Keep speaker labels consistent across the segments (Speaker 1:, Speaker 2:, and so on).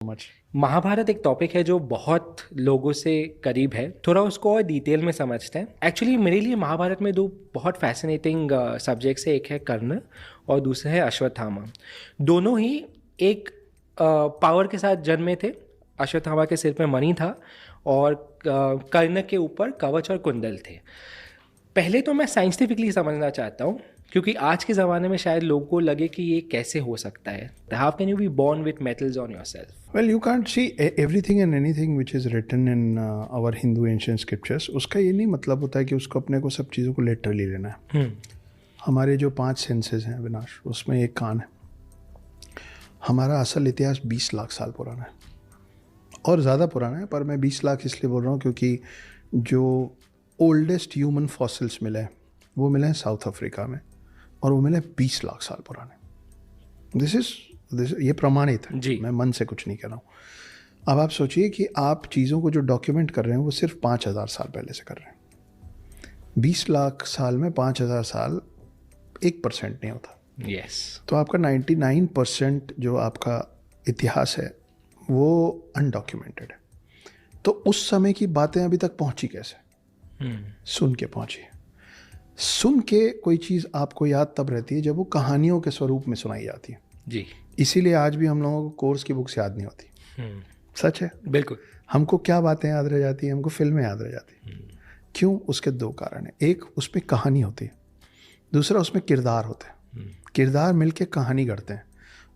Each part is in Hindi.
Speaker 1: मच।
Speaker 2: महाभारत एक टॉपिक है जो बहुत लोगों से करीब है, थोड़ा उसको और डिटेल में समझते हैं। एक्चुअली मेरे लिए महाभारत में दो बहुत फैसिनेटिंग सब्जेक्ट्स है, एक है कर्ण और दूसरा है अश्वत्थामा। दोनों ही एक पावर के साथ जन्मे थे। अश्वत्थामा के सिर पे मणि था और कर्ण के ऊपर कवच और कुंडल थे। पहले तो मैं साइंटिफिकली समझना चाहता हूँ, क्योंकि आज के ज़माने में शायद लोगों को लगे कि ये कैसे हो सकता है। How can you be born with metals on yourself?
Speaker 1: Well, you can't see everything and anything which is written in our Hindu ancient scriptures. उसका ये नहीं मतलब होता है कि उसको अपने को सब चीज़ों को लिटरली लेना है। हमारे जो 5 सेंसेस हैं अविनाश, उसमें एक कान है। हमारा असल इतिहास 20 लाख साल पुराना है और ज़्यादा पुराना है, पर मैं 20 लाख इसलिए बोल रहा हूँ क्योंकि जो ओल्डेस्ट ह्यूमन फॉसिल्स मिले हैं वो मिले हैं साउथ अफ्रीका में, और वो मिले 20 लाख साल पुराने। दिस ये प्रमाणित है
Speaker 2: जी।
Speaker 1: मैं मन से कुछ नहीं कह रहा हूँ। अब आप सोचिए कि आप चीज़ों को जो डॉक्यूमेंट कर रहे हैं वो सिर्फ 5000 साल पहले से कर रहे हैं। 20 लाख साल में 5000 साल 1% नहीं होता।
Speaker 2: यस।
Speaker 1: तो आपका 99% जो आपका इतिहास है वो अनडॉक्यूमेंटेड है। तो उस समय की बातें अभी तक पहुंची कैसे? सुन के पहुंची। सुन के कोई चीज़ आपको याद तब रहती है जब वो कहानियों के स्वरूप में सुनाई जाती है।
Speaker 2: जी।
Speaker 1: इसीलिए आज भी हम लोगों को कोर्स की बुक्स याद नहीं होती। सच है।
Speaker 2: बिल्कुल।
Speaker 1: हमको क्या बातें याद रह जाती हैं? हमको फिल्में याद रह जाती हैं। क्यों? उसके 2 कारण हैं। एक, उसमें कहानी होती है। दूसरा, उसमें किरदार होते हैं। किरदार मिलके कहानी गढ़ते हैं।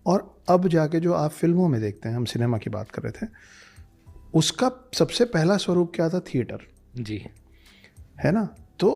Speaker 1: और अब जाके जो आप फिल्मों में देखते हैं, हम सिनेमा की बात कर रहे थे, उसका सबसे पहला स्वरूप क्या था? थिएटर,
Speaker 2: जी।
Speaker 1: है ना।